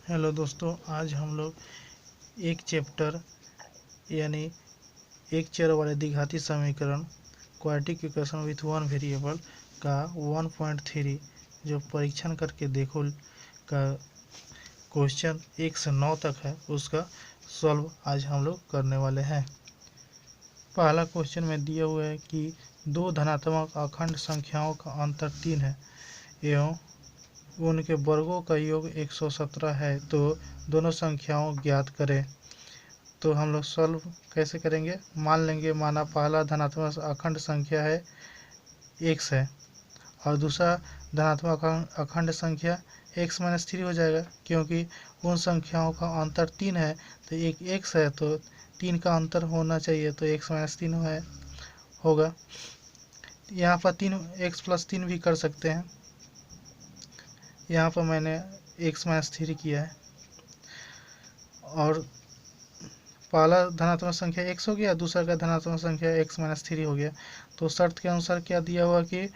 Hello दोस्तों, आज हम लोग एक चैप्टर यानी एक चर वाले द्विघाती समीकरण quadratic equation with one variable का 1.3 जो परीक्षण करके देखो का क्वेश्चन 1 से 9 तक है, उसका सॉल्व आज हम लोग करने वाले हैं। पहला क्वेश्चन में दिया हुआ है कि दो धनात्मक अखंड संख्याओं का अंतर 3 है एवं उनके वर्गों का योग 117 है, तो दोनों संख्याओं ज्ञात करें। तो हम लोग सॉल्व कैसे करेंगे, मान लेंगे माना पहला धनात्मक अखंड संख्या है x है और दूसरा धनात्मक अखंड संख्या x माइनस 3 हो जाएगा, क्योंकि उन संख्याओं का अंतर 3 है। तो एक x है तो 3 का अंतर होना चाहिए, तो x माइनस 3 होगा। यहाँ पर 3x प्लस 3 भी कर सकते हैं। यहाँ पर मैंने x माइनस 3 किया है और पहला धनात्मक संख्या x हो गया, दूसरा का धनात्मक संख्या x माइनस 3 हो गया। तो शर्त के अनुसार क्या दिया हुआ कि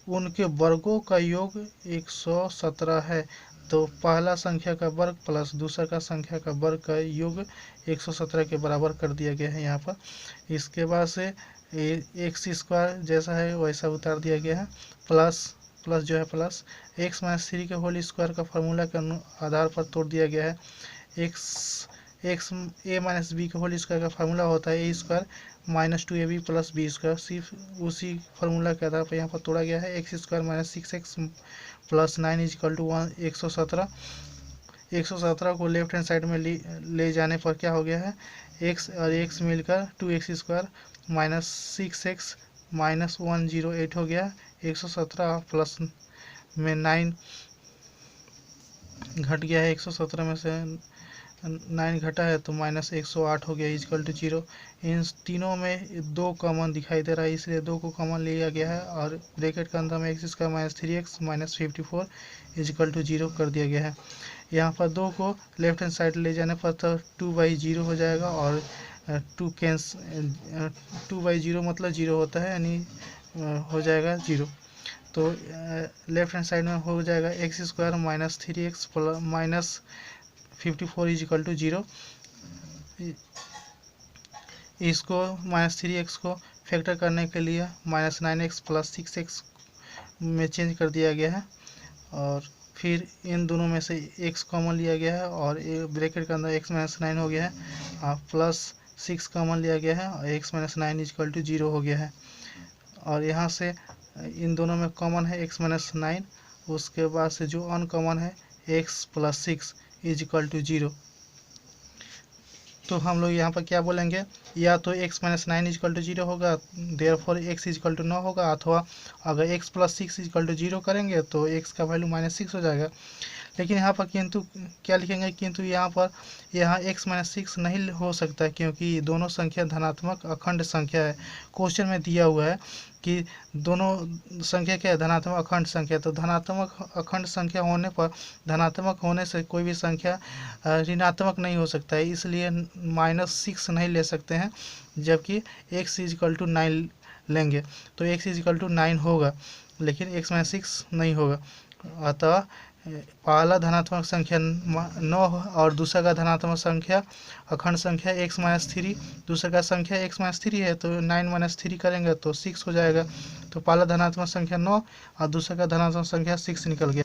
उनके वर्गों का योग 117 है। तो पहला संख्या का वर्ग प्लस दूसरा का संख्या का वर्ग का योग 117 के बराबर कर दिया गया है यहाँ पर। इसके बाद से एक्स स्क्वायर जैसा है वैसा उतार दिया गया है, प्लस जो है प्लस x माइनस 3 के होल स्क्वायर का फार्मूला के आधार पर तोड़ दिया गया है। एक्स ए माइनस बी का होल स्क्वायर का फार्मूला होता है A square minus 2ab plus B square, सिर्फ उसी फार्मूला के आधार पर यहाँ पर तोड़ा गया है। X square minus 6x plus 9 equal to 117 को लेफ्ट हैंड साइड में ले जाने पर क्या हो गया है, x और x मिलकर 2x square minus 6x minus 108 हो गया। 117 प्लस में 9 घट गया है, 117 में से 9 घटा है तो माइनस 108 हो गया इजकल टू 0। इन तीनों में 2 कॉमन दिखाई दे रहा है, इसलिए 2 को कॉमन लिया गया है और ब्रैकेट के अंदर में X square minus 3x minus 54 equal to 0 कर दिया गया है। यहाँ पर 2 को लेफ्ट हैंड साइड ले जाने पर तो 2/0 हो जाएगा और 2/0 मतलब 0 होता है, यानी हो जाएगा 0। तो लेफ्ट हैंड साइड में हो जाएगा X square minus 3x minus 54 equal to 0। इसको माइनस 3x को फैक्टर करने के लिए माइनस 9x प्लस 6x में चेंज कर दिया गया है और फिर इन दोनों में से x कॉमन लिया गया है और ब्रैकेट के अंदर x माइनस 9 हो गया है और प्लस 6 कॉमन लिया गया है और x माइनस 9 इजकल टू 0 हो गया है। और यहाँ से इन दोनों में कॉमन है x माइनस 9, उसके बाद से जो अनकॉमन है x प्लस 6 इजकल टू 0। तो हम लोग यहाँ पर क्या बोलेंगे, या तो x माइनस 9 इजकल टू 0 होगा, देयरफॉर x इजकल टू 9 होगा, अथवा अगर x प्लस 6 इजकल टू 0 करेंगे तो x का वैल्यू माइनस 6 हो जाएगा। लेकिन यहाँ पर किंतु क्या लिखेंगे, किंतु यहाँ x माइनस 6 नहीं हो सकता, क्योंकि दोनों संख्या धनात्मक अखंड संख्या है। क्वेश्चन में दिया हुआ है कि दोनों संख्या क्या है, धनात्मक अखंड संख्या। तो धनात्मक अखंड संख्या होने पर धनात्मक होने से कोई भी संख्या ऋणात्मक नहीं हो सकता है, इसलिए माइनस 6 नहीं ले सकते हैं, जबकि x इजकल टू 9 लेंगे तो x इजकल टू 9 होगा, लेकिन x माइनस 6 नहीं होगा। अतः पहला धनात्मक संख्या 9 और दूसरा का धनात्मक संख्या अखंड संख्या x माइनस 3, दूसरा का संख्या x माइनस 3 है तो 9 माइनस 3 करेंगे तो 6 हो जाएगा। तो पहला धनात्मक संख्या 9 और दूसरा का धनात्मक संख्या 6 निकल गया।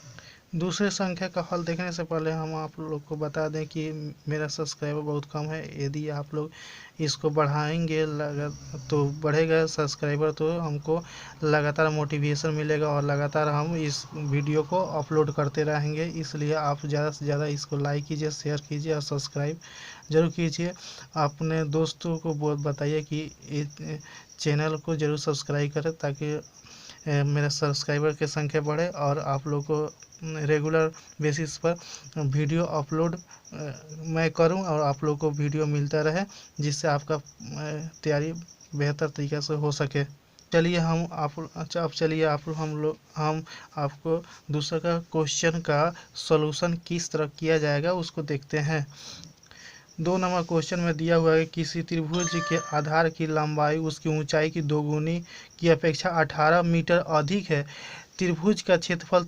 दूसरे संख्या का हल देखने से पहले हम आप लोग को बता दें कि मेरा सब्सक्राइबर बहुत कम है। यदि आप लोग इसको बढ़ाएंगे तो बढ़ेगा सब्सक्राइबर, तो हमको लगातार मोटिवेशन मिलेगा और लगातार हम इस वीडियो को अपलोड करते रहेंगे। इसलिए आप ज़्यादा से ज़्यादा इसको लाइक कीजिए, शेयर कीजिए और सब्सक्राइब ज़रूर कीजिए। अपने दोस्तों को बताइए कि चैनल को ज़रूर सब्सक्राइब करें, ताकि मेरा सब्सक्राइबर की संख्या बढ़े और आप लोग को रेगुलर बेसिस पर वीडियो अपलोड मैं करूं और आप लोग को वीडियो मिलता रहे, जिससे आपका तैयारी बेहतर तरीके से हो सके। चलिए हम आपको दूसरा का क्वेश्चन का सॉल्यूशन किस तरह किया जाएगा उसको देखते हैं। 2 नंबर क्वेश्चन में दिया हुआ है कि किसी त्रिभुज के आधार की लंबाई उसकी ऊंचाई की दोगुनी की अपेक्षा 18 मीटर अधिक है। त्रिभुज का क्षेत्रफल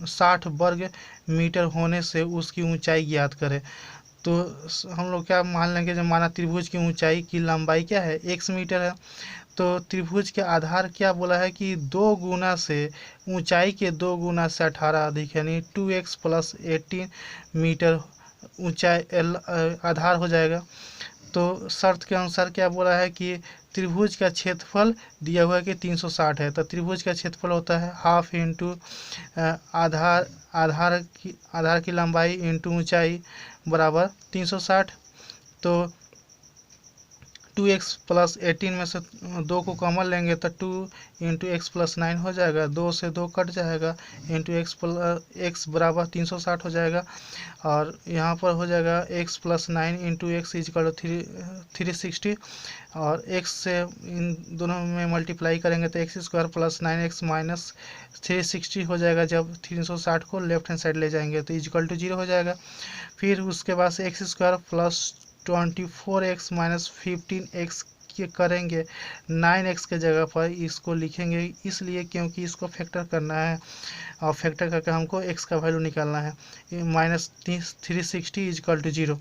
60 वर्ग मीटर होने से उसकी ऊंचाई ज्ञात करें। तो हम लोग क्या मान लेंगे, जब माना त्रिभुज की ऊंचाई की लंबाई क्या है, x मीटर है, तो त्रिभुज के आधार क्या बोला है कि 2 गुना से ऊंचाई के 2 गुना से 18 अधिक, यानी 2x प्लस 18 मीटर ऊंचाई आधार हो जाएगा। तो शर्त के अनुसार क्या बोला है कि त्रिभुज का क्षेत्रफल दिया हुआ है कि 360 है, तो त्रिभुज का क्षेत्रफल होता है हाफ इंटू आधार आधार की लंबाई इंटू ऊंचाई बराबर 360। तो 2x प्लस 18 में से 2 को कॉमन लेंगे तो 2 इंटू एक्स प्लस 9 हो जाएगा, 2 से 2 कट जाएगा, इंटू एक्स बराबर 360 हो जाएगा। और यहाँ पर हो जाएगा x plus 9 into X equal 360, और x से इन दोनों में मल्टीप्लाई करेंगे तो X square plus 9x minus 360 हो जाएगा। जब 360 को लेफ्ट हैंड साइड ले जाएंगे तो इजकल टू 0 हो जाएगा। फिर उसके बाद से x square plus 24x minus 15x के करेंगे, 9x के जगह पर इसको लिखेंगे इसलिए क्योंकि इसको फैक्टर करना है, और फैक्टर करके हमको x का वैल्यू निकालना है। Minus 360 equal to 0।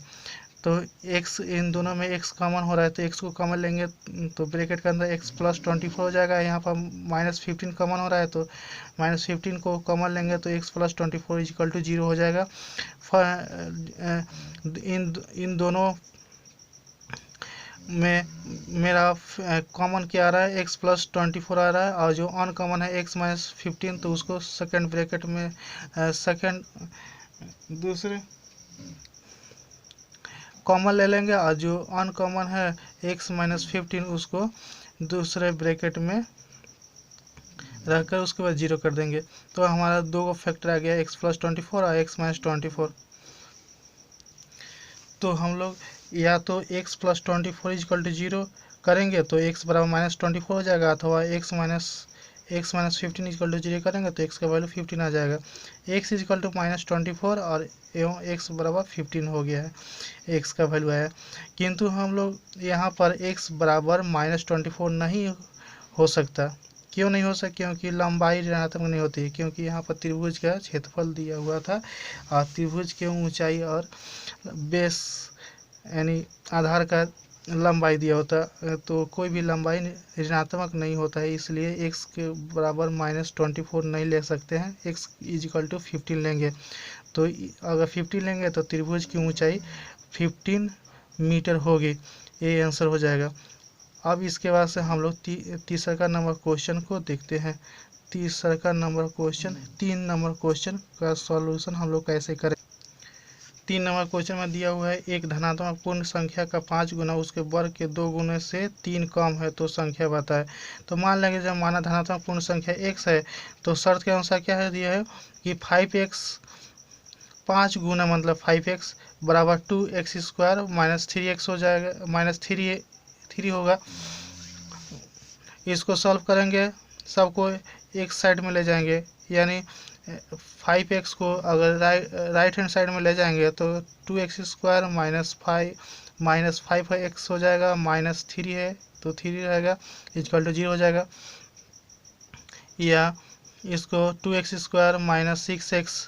तो x इन दोनों में x कॉमन हो रहा है तो x को कॉमन लेंगे तो ब्रैकेट के अंदर x प्लस 24 हो जाएगा। यहाँ पर माइनस 15 कॉमन हो रहा है तो माइनस 15 को कॉमन लेंगे तो x प्लस 24 इजकल टू 0 हो जाएगा। इन दोनों में मेरा कॉमन क्या आ रहा है, x प्लस 24 आ रहा है, और जो अनकॉमन है x माइनस 15 तो उसको सेकेंड ब्रैकेट में दूसरे कॉमन ले लेंगे, और जो अनकॉमन है x माइनस 15 उसको दूसरे ब्रैकेट में रखकर उसके बाद 0 कर देंगे। तो हमारा दो फैक्टर आ गया, x प्लस 24 और x माइनस 24। तो हम लोग या तो x प्लस 24 इजकल टू 0 करेंगे तो x बराबर माइनस 24 हो जाएगा, अथवा x माइनस 15 इजकल टू 0 करेंगे तो x का वैल्यू 15 आ जाएगा। x इजकल टू माइनस 24 और एवं x बराबर 15 हो गया है, x का वैल्यू आया। किंतु हम लोग यहाँ पर x बराबर माइनस 24 नहीं हो सकता। क्यों नहीं हो सकता? क्योंकि लंबाई ऋणात्मक नहीं होती, क्योंकि यहाँ पर त्रिभुज का क्षेत्रफल दिया हुआ था और त्रिभुज की ऊंचाई और बेस यानी आधार का लंबाई दिया होता, तो कोई भी लंबाई ऋणात्मक नहीं होता है, इसलिए x के बराबर माइनस 24 नहीं ले सकते हैं, x इजिकल टू 15 लेंगे। तो अगर 15 लेंगे तो त्रिभुज की ऊंचाई 15 मीटर होगी, ये आंसर हो जाएगा। अब इसके बाद से हम लोग तीसरा का नंबर क्वेश्चन को देखते हैं। तीसरा का नंबर क्वेश्चन 3 नंबर क्वेश्चन का सॉल्यूशन हम लोग कैसे करें। 3 नंबर क्वेश्चन में दिया हुआ है एक धनात्मक पूर्ण संख्या का 5 गुना उसके वर्ग के 2 गुने से 3 कम है तो संख्या बताए। तो मान लेंगे जब माना धनात्मक पूर्ण संख्या x है तो शर्त के अनुसार क्या है दिया है कि 5x 5 गुना मतलब 5x बराबर 2x स्क्वायर माइनस 3x हो जाएगा, माइनस 3 होगा। इसको सॉल्व करेंगे, सबको एक साइड में ले जाएंगे, यानी 5x को अगर राइट हैंड साइड में ले जाएंगे तो 2x स्क्वायर माइनस 5x हो जाएगा, माइनस 3 है तो 3 रहेगा, इजकल टू 0 हो जाएगा। या इसको 2x square minus 6x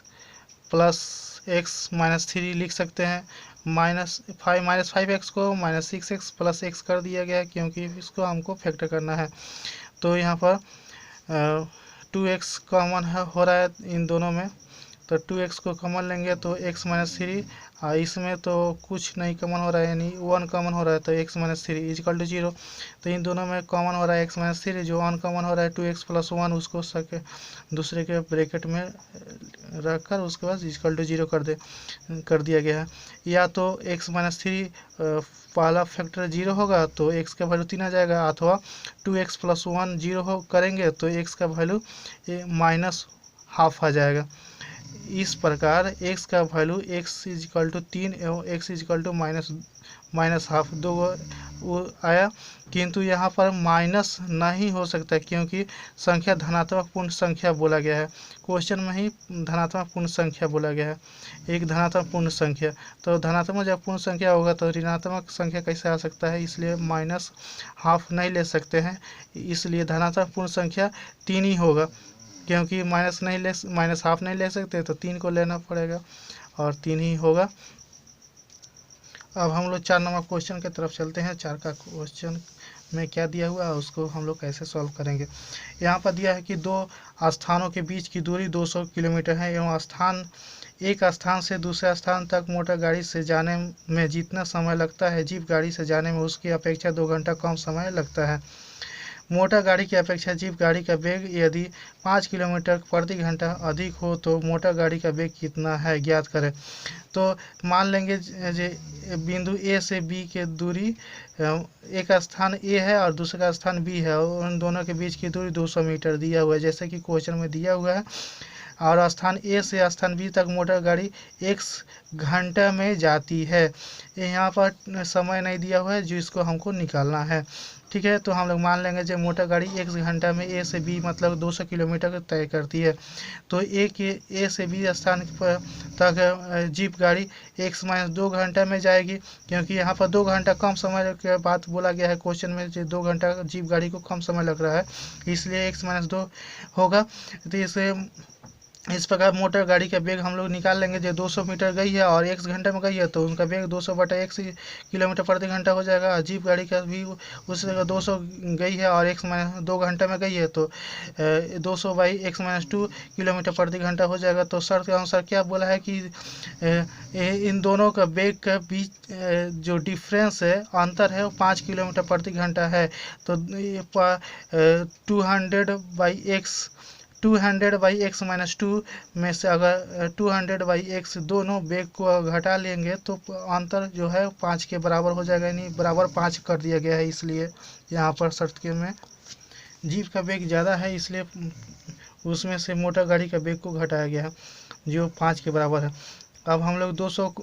plus x minus 3 लिख सकते हैं। माइनस 5x को माइनस 6x प्लस x कर दिया गया है क्योंकि इसको हमको फैक्टर करना है। तो यहाँ पर 2x कॉमन हो रहा है इन दोनों में, तो 2x को कॉमन लेंगे तो x माइनस 3, इसमें तो कुछ नहीं कॉमन हो रहा है यानी 1 कॉमन हो रहा है तो x माइनस 3 इजकल टू 0। तो इन दोनों में कॉमन हो रहा है x माइनस 3, जो अनकॉमन हो रहा है 2x प्लस 1 उसको दूसरे के ब्रैकेट में रखकर उसके बाद इजकल टू 0 कर दिया गया है। या तो x माइनस 3 पहला फैक्टर 0 होगा तो x का वैल्यू 3 आ जाएगा, अथवा 2x प्लस 1 0 करेंगे तो x का वैल्यू माइनस हाफ आ जाएगा। इस प्रकार x का वैल्यू x इजकल टू 3 एवं x equal to minus half दो आया। किंतु यहाँ पर माइनस नहीं हो सकता क्योंकि संख्या धनात्मक पूर्ण संख्या बोला गया है, क्वेश्चन में ही धनात्मक पूर्ण संख्या बोला गया है, एक धनात्मक पूर्ण संख्या। तो धनात्मक जब पूर्ण संख्या होगा तो ऋणात्मक संख्या कैसे आ सकता है, इसलिए माइनस हाफ नहीं ले सकते हैं, इसलिए धनात्मक पूर्ण संख्या 3 ही होगा। क्योंकि माइनस हाफ नहीं ले सकते तो 3 को लेना पड़ेगा और 3 ही होगा। अब हम लोग 4 नंबर क्वेश्चन की तरफ चलते हैं। 4 का क्वेश्चन में क्या दिया हुआ है उसको हम लोग कैसे सॉल्व करेंगे। यहाँ पर दिया है कि दो स्थानों के बीच की दूरी 200 किलोमीटर है एवं एक स्थान से दूसरे स्थान तक मोटर गाड़ी से जाने में जितना समय लगता है जीप गाड़ी से जाने में उसकी अपेक्षा 2 घंटा कम समय लगता है। मोटर गाड़ी की अपेक्षा जीप गाड़ी का वेग यदि 5 किलोमीटर प्रति घंटा अधिक हो तो मोटर गाड़ी का वेग कितना है ज्ञात करें। तो मान लेंगे बिंदु ए से बी के दूरी, एक स्थान ए है और दूसरा स्थान बी है और उन दोनों के बीच की दूरी 200 मीटर दिया हुआ है जैसे कि क्वेश्चन में दिया हुआ है। और स्थान ए से स्थान बी तक मोटर गाड़ी x घंटा में जाती है। यहाँ पर समय नहीं दिया हुआ है जिसको हमको निकालना है। ठीक है, तो हम लोग मान लेंगे जब मोटर गाड़ी x घंटा में ए से बी मतलब 200 किलोमीटर तय करती है तो ए से बी स्थान पर तक जीप गाड़ी x-2 घंटा में जाएगी, क्योंकि यहाँ पर 2 घंटा कम समय के बात बोला गया है क्वेश्चन में, जो 2 घंटा जीप गाड़ी को कम समय लग रहा है इसलिए x-2 होगा। तो इसे इस प्रकार मोटर गाड़ी का वेग हम लोग निकाल लेंगे। जो 200 मीटर गई है और x घंटे में गई है तो उनका वेग 200/x किलोमीटर प्रति घंटा हो जाएगा। जीप गाड़ी का भी उसी जगह 200 गई है और x-2 घंटे में गई है तो 200/x-2 किलोमीटर प्रति घंटा हो जाएगा। तो शर्त के अनुसार क्या बोला है कि इन दोनों का वेग के बीच जो डिफरेंस है, अंतर है, वो 5 किलोमीटर प्रति घंटा है। तो 200/x-2 में से अगर 200/x दोनों वेग को घटा लेंगे तो अंतर जो है 5 के बराबर हो जाएगा, यानी बराबर 5 कर दिया गया है। इसलिए यहाँ पर शर्त के में जीप का वेग ज़्यादा है इसलिए उसमें से मोटर गाड़ी का वेग को घटाया गया है जो 5 के बराबर है। अब हम लोग 200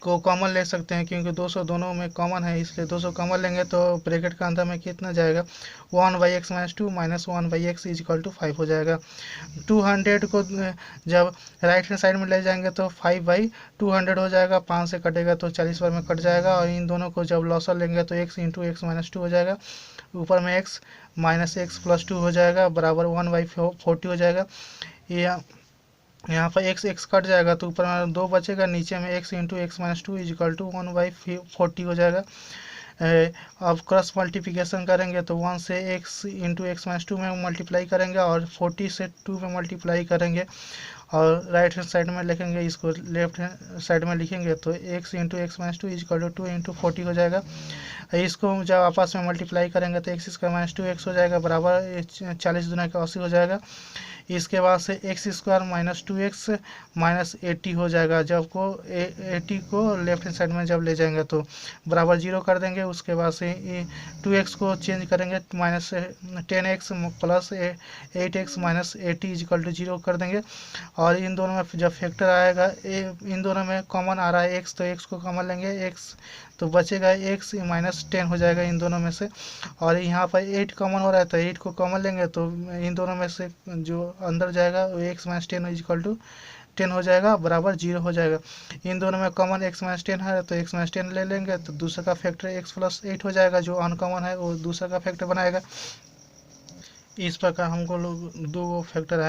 को कॉमन ले सकते हैं क्योंकि 200 दोनों में कॉमन है इसलिए 200 कॉमन लेंगे तो ब्रैकेट का अंदर में कितना जाएगा 1/x-2 - 1/x = 5 हो जाएगा। 200 को जब राइट हैंड साइड में ले जाएंगे तो 5/200 हो जाएगा, 5 से कटेगा तो 40 बार में कट जाएगा और इन दोनों को जब लॉसर लेंगे तो x × x-2 हो जाएगा, ऊपर में x - x + 2 हो जाएगा बराबर 1/40 हो जाएगा। यहाँ पर x कट जाएगा तो ऊपर में 2 बचेगा, नीचे में x × x-2 = 1/40 हो जाएगा। अब क्रॉस मल्टीप्लिकेशन करेंगे तो 1 से x × x-2 में मल्टीप्लाई करेंगे और 40 से 2 में मल्टीप्लाई करेंगे और राइट हैंड साइड में लिखेंगे, इसको लेफ्ट हैंड साइड में लिखेंगे तो x × x-2 = 2 × 40 हो जाएगा। इसको जब आपस में मल्टीप्लाई करेंगे तो x² - 2x हो जाएगा बराबर 40 दूना का 80 हो जाएगा। इसके बाद से x² - 2x - 80 हो जाएगा। जब को 80 को लेफ्ट हैंड साइड में जब ले जाएंगे तो बराबर 0 कर देंगे। उसके बाद से 2x को चेंज करेंगे -10x + 8x - 80 = 0 कर देंगे और इन दोनों में जब फैक्टर आएगा इन दोनों में कॉमन आ रहा है x तो x को कॉमन लेंगे, x तो बचेगा x - 10 हो जाएगा इन दोनों में से। और यहाँ पर 8 कॉमन हो रहा है तो 8 को कॉमन लेंगे तो इन दोनों में से जो अंदर जाएगा वो x - 10 = 10 हो जाएगा बराबर 0 हो जाएगा। इन दोनों में कॉमन x - 10 है तो x - 10 ले लेंगे तो दूसरा का फैक्टर x + 8 हो जाएगा, जो अनकॉमन है वो दूसरा का फैक्टर बनाएगा। इस प्रकार हमको लोग दो फैक्टर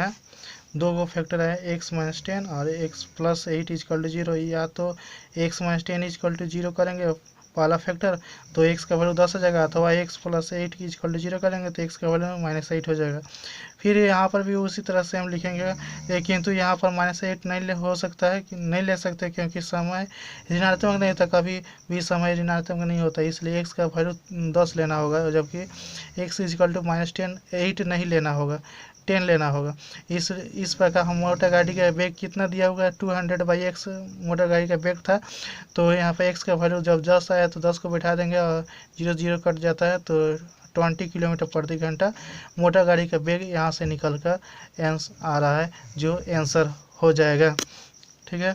है x - 10 और x + 8 = 0। या तो x - 10 = 0 करेंगे पहला फैक्टर तो x का वैल्यू 10 हो जाएगा, अथवा x + 8 = 0 करेंगे तो x का वैल्यू -8 हो जाएगा। फिर यहाँ पर भी उसी तरह से हम लिखेंगे किंतु यहाँ पर -8 नहीं हो सकता है, नहीं ले सकते क्योंकि समय ऋणात्मक नहीं होता, कभी भी समय ऋणात्मक नहीं होता, इसलिए x का वैल्यू 10 लेना होगा जबकि x = -10 8 नहीं लेना होगा, 10 लेना होगा। इस प्रकार हम मोटर गाड़ी का वेग कितना दिया हुआ है 200/x मोटर गाड़ी का वेग था। तो यहाँ पर x का वैल्यू जब 10 आया तो 10 को बैठा देंगे और 0 0 कट जाता है तो 20 किलोमीटर प्रति घंटा मोटर गाड़ी का वेग यहाँ से निकल कर आ रहा है जो आंसर हो जाएगा। ठीक है,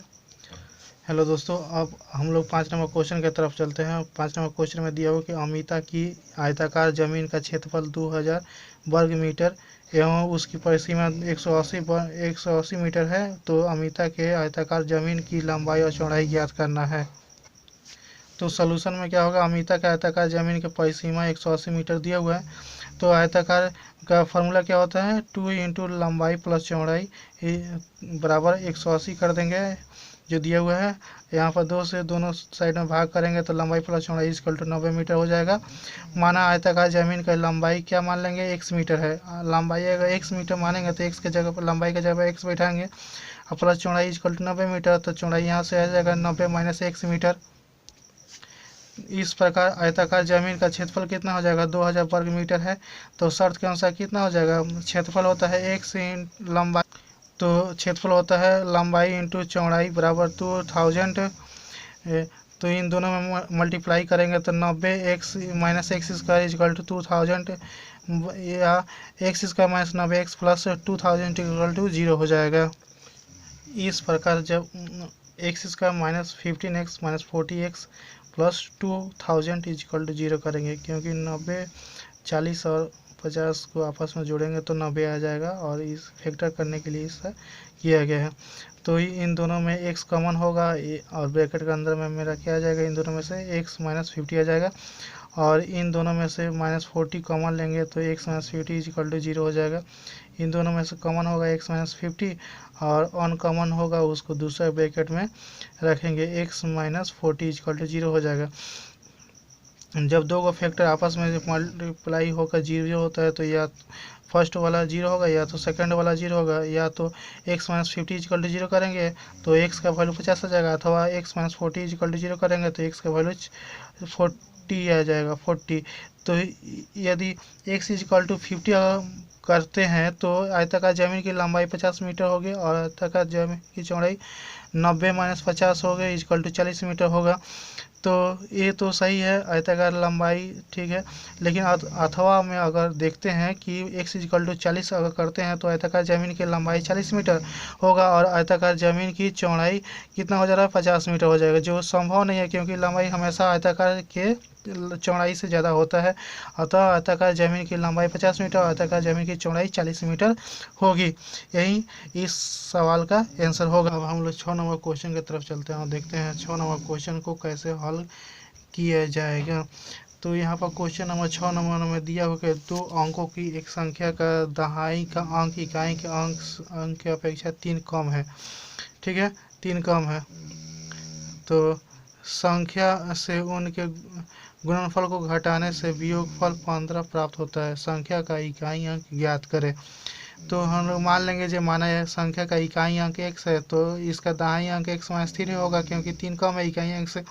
हेलो दोस्तों, अब हम लोग 5 नंबर क्वेश्चन की तरफ चलते हैं। 5 नंबर क्वेश्चन में दिया हुआ कि अमिता की आयताकार जमीन का क्षेत्रफल 2000 वर्ग मीटर एवं उसकी परिसीमा 180 मीटर है, तो अमिता के आयताकार जमीन की लंबाई और चौड़ाई ज्ञात करना है। तो सॉल्यूशन में क्या होगा, अमिता का आयताकार जमीन की परिसीमा 180 मीटर दिया हुआ है। तो आयताकार का फॉर्मूला क्या होता है, 2 इंटू लंबाई प्लस चौड़ाई बराबर 180 कर देंगे जो दिया हुआ है। यहाँ पर 2 से दोनों साइड में भाग करेंगे तो लंबाई प्लस चौड़ाई इक्वल टू 90 मीटर हो जाएगा। माना आयताकार जमीन का लंबाई क्या मान लेंगे, x मीटर है। लंबाई अगर x मीटर मानेंगे तो x के जगह पर लंबाई की जगह पर x बैठाएंगे और प्लस चौड़ाई इक्वल टू 90 मीटर, तो चौड़ाई यहाँ से आ जाएगा 90 माइनस x मीटर। इस प्रकार आयताकार जमीन का क्षेत्रफल कितना हो जाएगा, 2000 वर्ग मीटर है। तो शर्त के अनुसार कितना हो जाएगा, क्षेत्रफल होता है x लंबाई, तो क्षेत्रफल होता है लंबाई इंटू चौड़ाई बराबर 2000। तो इन दोनों में मल्टीप्लाई करेंगे तो 90x minus X square equal to 2000 या X square minus 90x plus 2000 equal to 0 हो जाएगा। इस प्रकार जब X square minus 15x minus 40x plus 2000 equal to 0 करेंगे, क्योंकि 90 40 और 50 को आपस में जोड़ेंगे तो 90 आ जाएगा और इस फैक्टर करने के लिए इसका किया गया है। तो इन दोनों में x कॉमन होगा और ब्रैकेट के अंदर में मेरा क्या आ जाएगा, इन दोनों में से x माइनस 50 आ जाएगा और इन दोनों में से माइनस 40 कॉमन लेंगे तो x माइनस 50 इक्वल टू 0 हो जाएगा। इन दोनों में से कॉमन होगा x माइनस 50 और अनकॉमन होगा उसको दूसरा ब्रैकेट में रखेंगे, x माइनस 40 इक्वल टू 0 हो जाएगा। जब दो को फैक्टर आपस में मल्टीप्लाई होकर 0 होता है तो या फर्स्ट वाला 0 होगा या तो सेकंड वाला 0 होगा, या तो x माइनस 50 इक्वल टू 0 करेंगे तो x का वैल्यू 50 आ जाएगा, अथवा x माइनस 40 इक्वल टू 0 करेंगे तो x का वैल्यू 40 आ जाएगा 40। तो यदि x इक्वल टू 50 करते हैं तो आयताकार जमीन की लंबाई 50 मीटर होगी और आयताकार जमीन की चौड़ाई 90 माइनस 50 हो गई इक्वल टू 40 मीटर होगा। तो ये तो सही है, आयताकार लंबाई ठीक है। लेकिन अथवा में अगर देखते हैं कि x इक्वल टू 40 अगर करते हैं तो आयताकार ज़मीन की लंबाई 40 मीटर होगा और आयताकार ज़मीन की चौड़ाई कितना हो जा रहा है, 50 मीटर हो जाएगा, जो संभव नहीं है क्योंकि लंबाई हमेशा आयताकार के चौड़ाई से ज़्यादा होता है। अतः आयताकार ज़मीन की लंबाई 50 मीटर और आयताकार ज़मीन की चौड़ाई 40 मीटर होगी। यही इस सवाल का आंसर होगा। अब हम लोग 6 नंबर क्वेश्चन की तरफ चलते हैं और देखते हैं 6 नंबर क्वेश्चन को कैसे हल किया जाएगा। तो यहाँ पर क्वेश्चन नंबर 6 नंबर में दिया हुआ है दो अंकों की एक संख्या का दहाई का अंक इकाई के अंक की अपेक्षा 3 कम है। ठीक है, 3 कम है तो संख्या से उनके गुणनफल को घटाने से वियोगफल 15 प्राप्त होता है। संख्या का इकाई अंक ज्ञात करें। तो हम लोग मान लेंगे जो माना है संख्या का इकाई अंक x है तो इसका दाहिनी अंक x माइनस 3 होगा क्योंकि 3 कम है इकाई अंक से।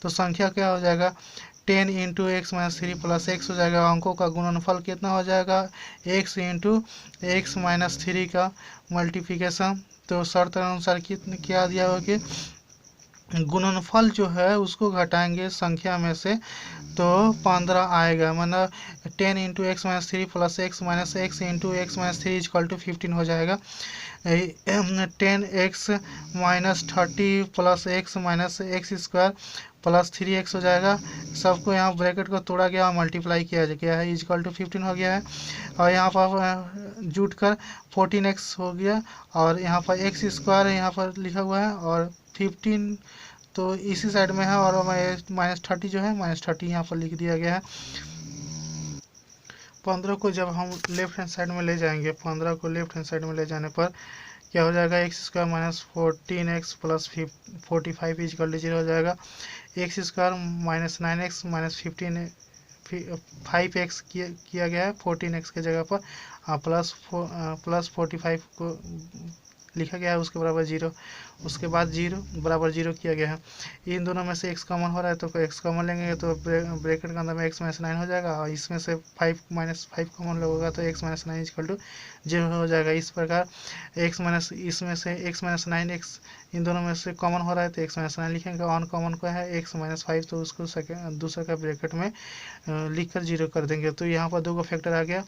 तो संख्या क्या हो जाएगा, 10 into X minus 3 plus x हो जाएगा। अंकों का गुणनफल कितना हो जाएगा, x इंटू एक्स माइनस 3 का मल्टीप्लिकेशन। तो शर्त अनुसार कितने क्या दिया हुआ कि गुणनफल जो है उसको घटाएंगे संख्या में से तो 15 आएगा, मतलब 10 into X minus 3 plus X into X minus 3 equal to 15 हो जाएगा। 10x minus 30 plus X minus X square plus 3x हो जाएगा। सबको यहाँ ब्रैकेट को तोड़ा गया और मल्टीप्लाई किया गया है इक्वल टू 15 हो गया है और यहाँ पर जुट कर 14x हो गया और यहाँ पर एक्स स्क्वायर यहाँ पर लिखा हुआ है और 15 तो इसी साइड में है और माइनस 30 जो है माइनस 30 यहाँ पर लिख दिया गया है। 15 को जब हम लेफ्ट हैंड साइड में ले जाएंगे, 15 को लेफ्ट हैंड साइड में ले जाने पर क्या हो जाएगा, X square minus 14x plus 45 equal to 0 हो जाएगा। X square minus 9x minus 5x किया गया है 14x के जगह पर प्लस 45 को लिखा गया है उसके बराबर 0, उसके बाद 0 बराबर 0 किया गया है। इन दोनों में से x कॉमन हो रहा है तो x कॉमन लेंगे तो ब्रैकेट के अंदर में x माइनस 9 हो जाएगा और इसमें से 5 माइनस 5 कॉमन लगेगा तो x माइनस 9 इक्वल टू 0 हो जाएगा। इस प्रकार x माइनस इसमें से x माइनस 9 x इन दोनों में से कॉमन हो रहा है तो x माइनस 9 लिखेंगे। ऑन कॉमन को है x माइनस 5 तो उसको दूसरा का ब्रैकेट में लिखकर 0 कर देंगे। तो यहाँ पर दो का फैक्टर आ गया,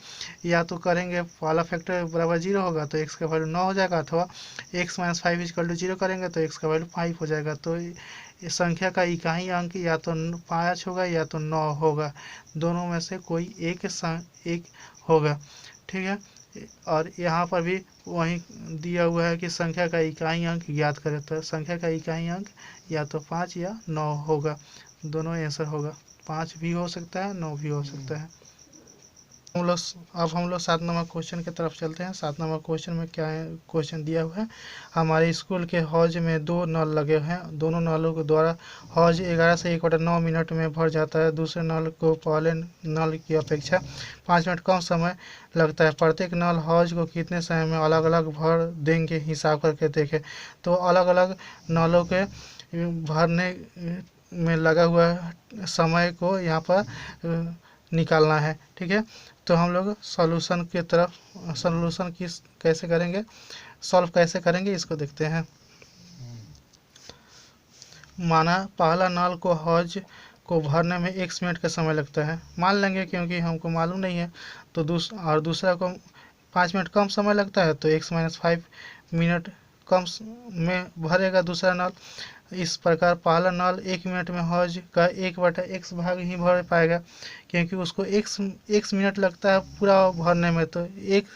या तो करेंगे वाला फैक्टर बराबर 0 होगा तो x का वैल्यू 9 हो जाएगा, अथवा x माइनस 5 इक्वल टू 0 करेंगे तो x का वैल्यू 5 हो जाएगा। तो इस संख्या का इकाई अंक या तो 5 होगा या तो 9 होगा, दोनों में से कोई एक होगा। ठीक है, और यहाँ पर भी वही दिया हुआ है कि संख्या का इकाई अंक ज्ञात करें तो संख्या का इकाई अंक या तो 5 या 9 होगा, दोनों आंसर होगा, 5 भी हो सकता है, 9 भी हो सकता है। हम लोग 7 नंबर क्वेश्चन की तरफ चलते हैं। 7 नंबर क्वेश्चन में क्या है, क्वेश्चन दिया हुआ है, हमारे स्कूल के हौज में 2 नल लगे हुए हैं, दोनों नलों के द्वारा हौज 11 से 1/9 मिनट में भर जाता है। दूसरे नल को पहले नल की अपेक्षा 5 मिनट कम समय लगता है। प्रत्येक नल हौज को कितने समय में अलग अलग भर देंगे, हिसाब करके देखें। तो अलग अलग नलों के भरने में लगा हुआ समय को यहाँ पर निकालना है। ठीक है, तो हम लोग सॉल्यूशन की तरफ, सॉल्यूशन किस कैसे करेंगे, सॉल्व कैसे करेंगे इसको देखते हैं। माना पहला नल को हौज को भरने में 1 मिनट का समय लगता है, मान लेंगे क्योंकि हमको मालूम नहीं है। तो दूसरा को 5 मिनट कम समय लगता है, तो x - 5 मिनट कम में भरेगा दूसरा नल। इस प्रकार पहला नल 1 मिनट में हौज का 1/x भाग ही भर पाएगा, क्योंकि उसको x मिनट लगता है पूरा भरने में, तो एक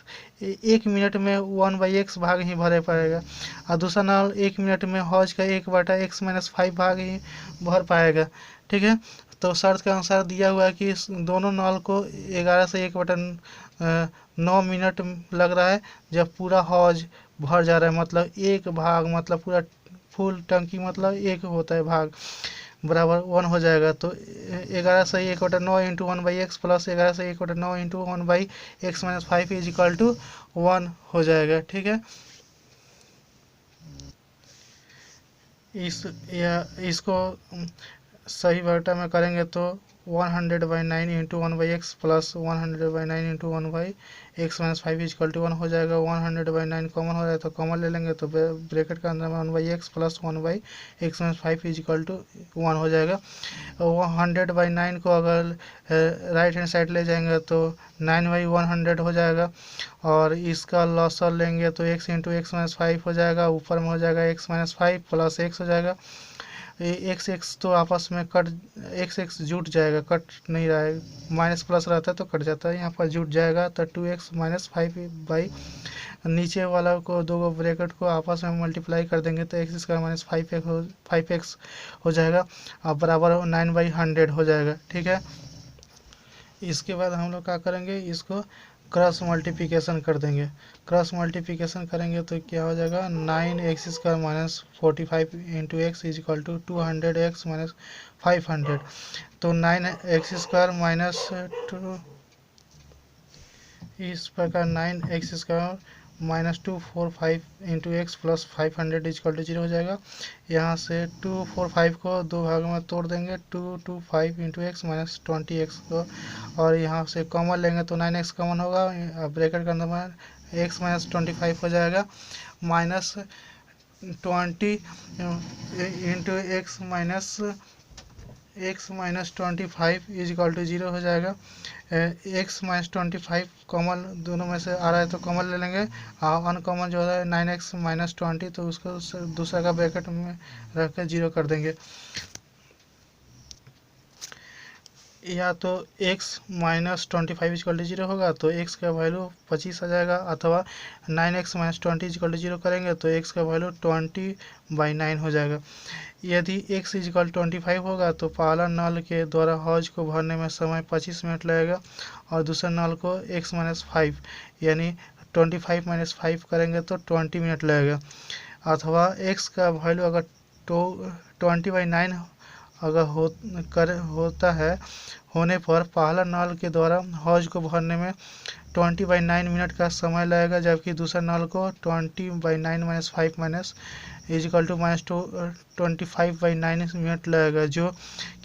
मिनट में 1/x भाग ही भरे पाएगा। और दूसरा नल 1 मिनट में हौज का 1/x - 5 भाग ही भर पाएगा। ठीक है, तो शर्त के अनुसार दिया हुआ है कि दोनों नल को 11 से 1/9 मिनट लग रहा है जब पूरा हौज भर जा रहा है। मतलब एक भाग, मतलब पूरा फुल टंकी, मतलब एक होता है भाग, बराबर 1 हो जाएगा। तो 11 से 1/9 इंटू 1/x प्लस 11 से 1/9 into 1/x - 5 is equal to 1 हो जाएगा। ठीक है, इसको सही बटा में करेंगे तो 100/9 into 1/x plus 100/9 into 1/x - 5 is equal to 1 हो जाएगा। 100/9 कॉमन हो रहा है तो कॉमन ले लेंगे, तो ब्रैकेट के अंदर में 1/x plus 1/x - 5 is equal to 1 हो जाएगा। 100/9 को अगर राइट हैंड साइड ले जाएंगे तो 9/100 हो जाएगा, और इसका लॉसर लेंगे तो x इंटू x - 5 हो जाएगा, ऊपर में हो जाएगा x - 5 प्लस x हो जाएगा। x तो आपस में कट, x जुट जाएगा, कट नहीं रहा है, माइनस प्लस रहता है तो कट जाता है, यहाँ पर जुट जाएगा। तो 2x - 5 बाई नीचे वाला को दो ब्रैकेट को आपस में मल्टीप्लाई कर देंगे तो x² - 5x हो जाएगा, और बराबर 9/100 हो जाएगा। ठीक है, इसके बाद हम लोग क्या करेंगे, इसको क्रॉस मल्टीप्लिकेशन कर देंगे। क्रॉस मल्टीप्लिकेशन करेंगे तो क्या हो जाएगा, 9x² - 45 into x is equal to 200x - 500। तो 9x² - 2, इस प्रकार 9x² - 245 into X plus 500 equal to 0 हो जाएगा। यहाँ से 245 को दो भागों में तोड़ देंगे, 225 इंटू एक्स माइनस 20x को, और यहाँ से कॉमन लेंगे तो 9x कॉमन होगा, ब्रैकेट का अंदर x - 25 हो जाएगा, minus 20 into X minus 25 is equal to 0 हो जाएगा। x - 25 कॉमन दोनों में से आ रहा है तो कॉमन ले लेंगे, और अनकॉमन जो है 9x - 20, तो उसको दूसरा का ब्रैकेट में रख कर 0 कर देंगे। या तो x - 25 इक्वल टू 0 होगा तो x का वैल्यू 25 आ जाएगा, अथवा 9x - 20 इक्वल टू 0 करेंगे तो x का वैल्यू 20/9 हो जाएगा। यदि x इक्वल 25 होगा तो पहला नल के द्वारा हौज को भरने में समय 25 मिनट लगेगा, और दूसरे नल को x - 5 यानी 25 - 5 करेंगे तो 20 मिनट लगेगा। अथवा x का वैल्यू अगर 20/9 अगर होता है होने पर पहला नल के द्वारा हौज को भरने में 20/9 मिनट का समय लगेगा, जबकि दूसरा नल को 20/9 - 5 इज इक्वल टू -25/9 मिनट लगेगा, जो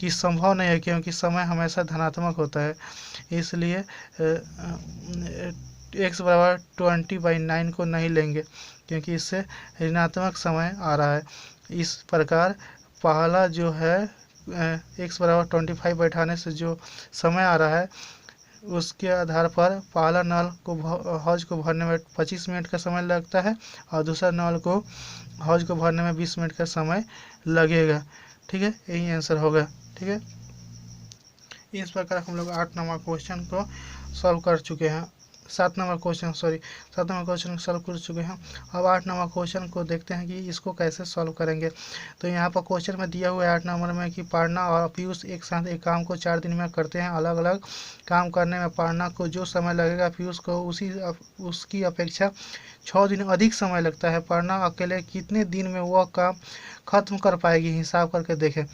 कि संभव नहीं है क्योंकि समय हमेशा धनात्मक होता है। इसलिए x बराबर 20/9 को नहीं लेंगे क्योंकि इससे ऋणात्मक समय आ रहा है। इस प्रकार पहला जो है x बराबर 25 बैठाने से जो समय आ रहा है उसके आधार पर पहला नल को हौज को भरने में 25 मिनट का समय लगता है, और दूसरा नल को हौज को भरने में 20 मिनट का समय लगेगा। ठीक है, यही आंसर होगा। ठीक है, इस प्रकार हम लोग 8 नंबर क्वेश्चन को सॉल्व कर चुके हैं। 7 नंबर क्वेश्चन सॉल्व कर चुके हैं। अब 8 नंबर क्वेश्चन को देखते हैं कि इसको कैसे सॉल्व करेंगे। तो यहाँ पर क्वेश्चन में दिया हुआ है 8 नंबर में कि पारना और पीयूष एक साथ एक काम को 4 दिन में करते हैं। अलग अलग काम करने में पारना को जो समय लगेगा पीयूष को उसकी अपेक्षा 6 दिन अधिक समय लगता है। पारना अकेले कितने दिन में वह काम खत्म कर पाएगी, हिसाब करके देखें।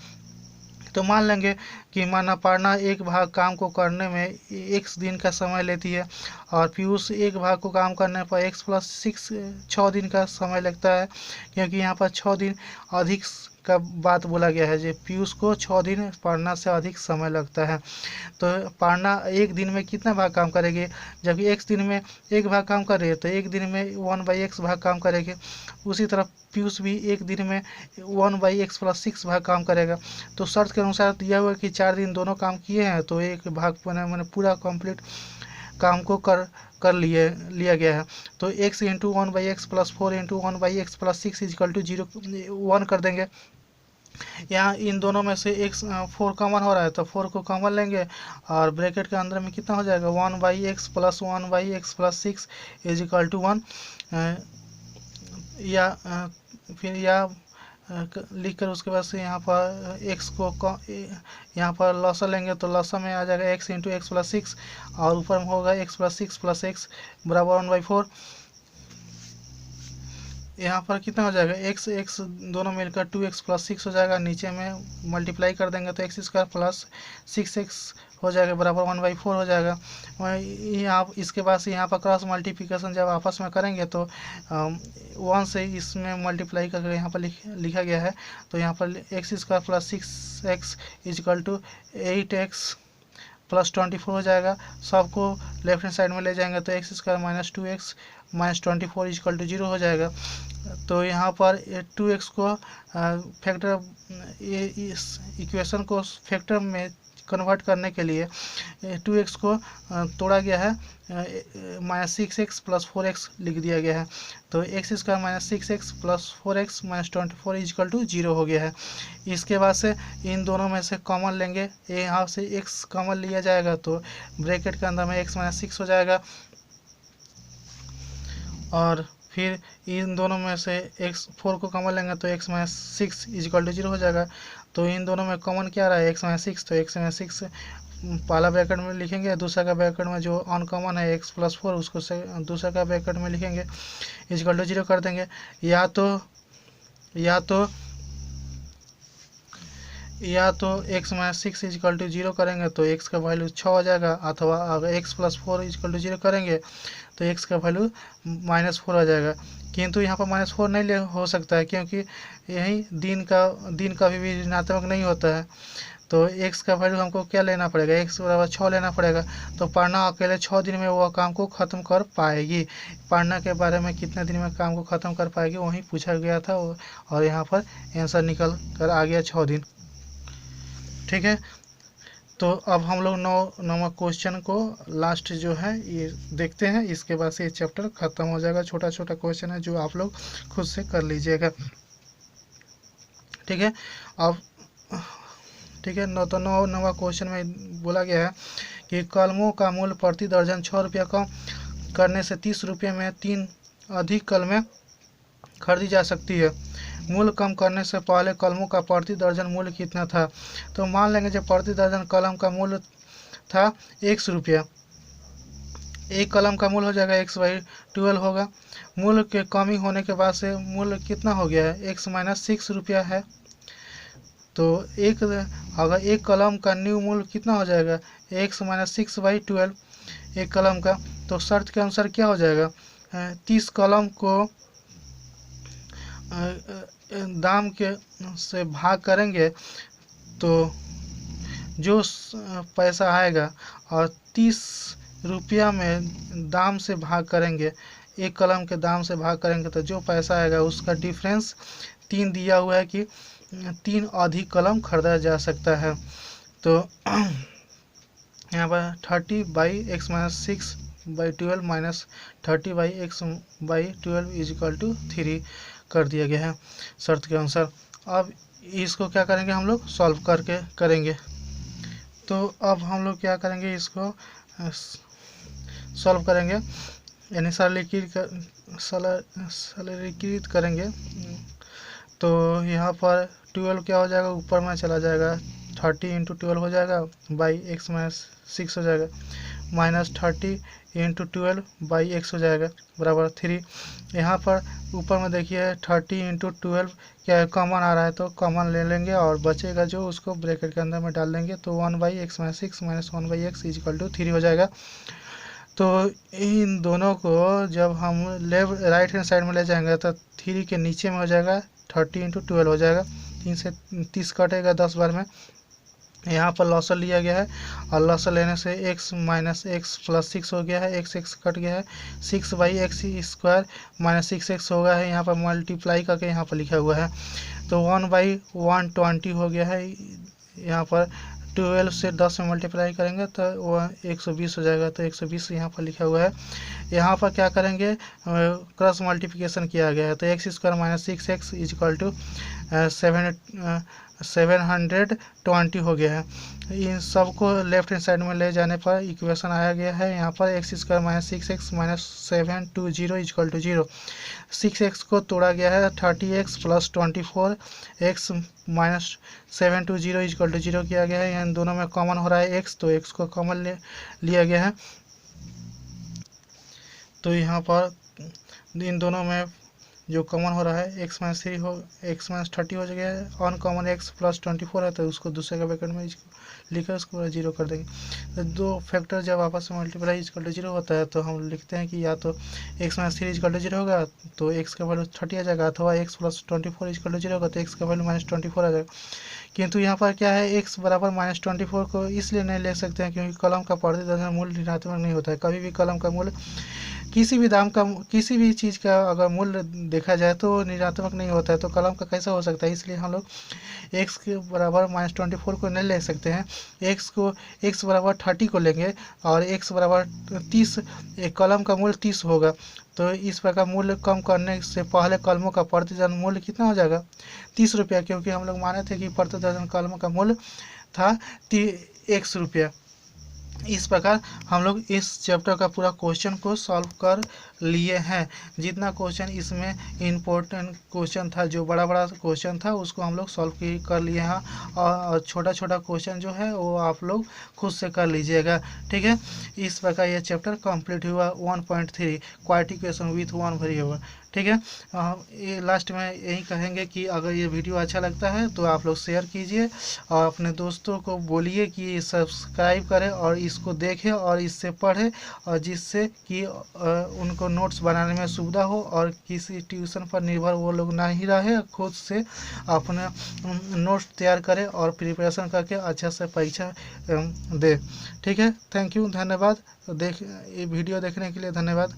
तो मान लेंगे कि माना पारना एक भाग काम को करने में x दिन का समय लेती है और पीयूष एक भाग को काम करने पर x + 6 6 दिन का समय लगता है, क्योंकि यहाँ पर 6 दिन अधिक का बात बोला गया है। जो पीयूष को 6 दिन पारना से अधिक समय लगता है। तो पारना एक दिन में कितना भाग काम करेगी, जबकि x दिन में एक भाग काम कर रही है तो एक दिन में 1/x भाग काम करेगी। उसी तरह पीयूष भी एक दिन में 1/x + 6 भाग काम करेगा। तो शर्त के अनुसार दिया हुआ है कि 4 दिन दोनों काम किए हैं तो एक भाग मैंने पूरा कंप्लीट काम को कर लिया गया है। तो x × 1/x + 4 × 1/x + 6 = 0 1 कर देंगे। यहाँ इन दोनों में से x 4 कॉमन हो रहा है तो 4 को कॉमन लेंगे और ब्रैकेट के अंदर में कितना हो जाएगा 1/x + 1/x + 6 = 1। या फिर लिख कर उसके बाद से यहाँ पर x को यहाँ पर लसा लेंगे तो लसा में आ जाएगा x × x + 6 और ऊपर में होगा x + 6 + x बराबर 1/4। यहाँ पर कितना हो जाएगा x दोनों मिलकर 2x + 6 हो जाएगा। नीचे में मल्टीप्लाई कर देंगे तो x² + 6x हो जाएगा बराबर 1/4 हो जाएगा। यहाँ इसके बाद से यहाँ पर क्रॉस मल्टीप्लिकेशन जब आपस में करेंगे तो 1 से इसमें मल्टीप्लाई करके यहाँ पर लिखा गया है। तो यहाँ पर x² + 6x = 8x + 24 हो जाएगा। सबको लेफ्ट हैंड साइड में ले जाएंगे तो x² - 2x - 24 = 0 हो जाएगा। तो यहाँ पर 2x को फैक्टर इस इक्वेशन को फैक्टर में कन्वर्ट करने के लिए 2x को तोड़ा गया है, -6x + 4x लिख दिया गया है। तो x² - 6x + 4x - 24 = 0 हो गया है। इसके बाद से इन दोनों में से कॉमन लेंगे, यहाँ से x कॉमन लिया जाएगा तो ब्रैकेट के अंदर में x - 6 हो जाएगा और फिर इन दोनों में से x 4 को कॉमन लेंगे तो x - 6 = 0 हो जाएगा। तो इन दोनों में कॉमन क्या रहा है x - 6, तो x - 6 पहला ब्रैकेट में लिखेंगे, दूसरा का ब्रैकेट में जो अनकॉमन है x + 4 उसको से दूसरा का ब्रैकेट में लिखेंगे = 0 कर देंगे। या तो x - 6 = 0 करेंगे तो x का वैल्यू 6 हो जाएगा, अथवा अगर x + 4 = 0 करेंगे तो x का वैल्यू -4 आ जाएगा। किंतु यहाँ पर -4 नहीं हो सकता है क्योंकि यही दिन कभी भी ऋणात्मक नहीं होता है। तो x का वैल्यू हमको क्या लेना पड़ेगा, x बराबर 6 लेना पड़ेगा। तो पारना अकेले 6 दिन में वह काम को ख़त्म कर पाएगी। पारना के बारे में कितने दिन में काम को ख़त्म कर पाएगी वही पूछा गया था और यहाँ पर आंसर निकल कर आ गया 6 दिन। ठीक है, तो अब हम लोग 9 नंबर क्वेश्चन को लास्ट जो है ये देखते हैं। इसके बाद से ये चैप्टर ख़त्म हो जाएगा। छोटा छोटा क्वेश्चन है जो आप लोग खुद से कर लीजिएगा। ठीक है, अब ठीक है 9 नंबर क्वेश्चन में बोला गया है कि कलमों का मूल्य प्रति दर्जन 6 रुपया कम करने से 30 रुपये में 3 अधिक कलमें खरीदी जा सकती है। मूल्य कम करने से पहले कलमों का प्रति दर्जन मूल्य कितना था। तो मान लेंगे जब प्रति दर्जन कलम का मूल्य था 100 रुपया, एक कलम का मूल्य हो जाएगा x/12 होगा। मूल्य के कमी होने के बाद से मूल्य कितना हो गया है x - 6 रुपया है। तो अगर एक कलम का न्यू मूल्य कितना हो जाएगा x - 6/12 एक कलम का। तो शर्त के अनुसार क्या हो जाएगा 30 कलम को दाम के से भाग करेंगे तो जो पैसा आएगा और 30 रुपया में दाम से भाग करेंगे, एक कलम के दाम से भाग करेंगे तो जो पैसा आएगा उसका डिफरेंस 3 दिया हुआ है कि 3 अधिक कलम खरीदा जा सकता है। तो यहाँ पर 30/x - 6/12 - 30/x/12 = 3 कर दिया गया है शर्त के अनुसार। अब इसको क्या करेंगे हम लोग सॉल्व करके करेंगे। तो अब हम लोग क्या करेंगे इसको सॉल्व करेंगे यानी सरलीकृत करेंगे तो यहाँ पर 12 क्या हो जाएगा, ऊपर में चला जाएगा, 30 इंटू 12 हो जाएगा, बाई एक्स माइनस 6 हो जाएगा, माइनस 30 इंटू 12 बाई एक्स हो जाएगा बराबर 3। यहाँ पर ऊपर में देखिए 30 इंटू 12 क्या है, कॉमन आ रहा है तो कॉमन ले लेंगे और बचेगा जो उसको ब्रैकेट के अंदर में डाल देंगे तो 1 by X minus 6 minus 1 by X equal to 3 हो जाएगा। तो इन दोनों को जब हम लेफ्ट राइट हैंड साइड में ले जाएंगे तो 3 के नीचे में हो जाएगा, 30 इंटू 12 हो जाएगा, 3 से 30 कटेगा 10 बार में। यहाँ पर लॉसल लिया गया है और लॉसल लेने से x माइनस एक्स प्लस 6 हो गया है, x कट गया है, 6 by x square minus 6x हो गया है, यहाँ पर मल्टीप्लाई करके यहाँ पर लिखा हुआ है तो 1 बाई 120 हो गया है। यहाँ पर 12 से 10 में मल्टीप्लाई करेंगे तो वह 120 हो जाएगा तो 120 यहाँ पर लिखा हुआ है। यहाँ पर क्या करेंगे, क्रॉस मल्टीप्लिकेशन किया गया है तो X square minus 6x equal to 720 हो गया है। इन सबको लेफ्ट हैंड साइड में ले जाने पर इक्वेशन आया गया है। यहाँ पर X square minus 6x minus 720 equal to 0, 6x को तोड़ा गया है, 30x plus 24x minus 720 equal to 0 किया गया है। इन दोनों में कॉमन हो रहा है x तो x को कॉमन लिया गया है तो यहाँ पर इन दोनों में जो कॉमन हो रहा है x माइनस 3 हो, x माइनस 30 हो गया है, ऑन कॉमन x प्लस 24 है तो उसको दूसरे का ब्रैकेट में लिखकर उसको 0 कर देंगे। तो दो फैक्टर जब आपस में मल्टीप्लाई इक्वल टू 0 होता है तो हम लिखते हैं कि या तो x माइनस 3 इक्वल टू 0 होगा तो x का वैल्यू 30 आ जाएगा, अथवा x प्लस 24 इक्वल टू 0 होगा तो x का वैल्यू माइनस 24 आ जाएगा। किंतु यहाँ पर क्या है, x बराबर माइनस 24 को इसलिए नहीं ले सकते हैं क्योंकि कलम का प्रतिदर्शन मूल्य ऋणात्मक नहीं होता है। कभी भी कलम का मूल्य किसी भी दाम का, किसी भी चीज़ का अगर मूल्य देखा जाए तो ऋणात्मक नहीं होता है तो कलम का कैसे हो सकता है, इसलिए हम लोग x के बराबर माइनस 24 को नहीं ले सकते हैं। x बराबर 30 को लेंगे और x बराबर 30, एक कलम का मूल्य 30 होगा तो इस प्रकार मूल्य कम करने से पहले कलमों का प्रति दर्जन मूल्य कितना हो जाएगा, 30 रुपया, क्योंकि हम लोग माने थे कि प्रति दर्जन कलमों का मूल्य था 1 रुपया। इस प्रकार हम लोग इस चैप्टर का पूरा क्वेश्चन को सॉल्व कर लिए हैं। जितना क्वेश्चन इसमें इम्पोर्टेंट क्वेश्चन था, जो बड़ा बड़ा क्वेश्चन था उसको हम लोग सॉल्व कर लिए हैं और छोटा छोटा क्वेश्चन जो है वो आप लोग खुद से कर लीजिएगा, ठीक है। इस प्रकार यह चैप्टर कंप्लीट हुआ 1.3 quadratic equation with one variable, ठीक है। ये लास्ट में यही कहेंगे कि अगर ये वीडियो अच्छा लगता है तो आप लोग शेयर कीजिए और अपने दोस्तों को बोलिए कि सब्सक्राइब करें और इसको देखें और इससे पढ़ें और जिससे कि उनको नोट्स बनाने में सुविधा हो और किसी ट्यूशन पर निर्भर वो लोग ना ही रहे, खुद से अपने नोट्स तैयार करें और प्रिपरेशन करके अच्छा से परीक्षा दे, ठीक है। थैंक यू, धन्यवाद। ये वीडियो देखने के लिए धन्यवाद।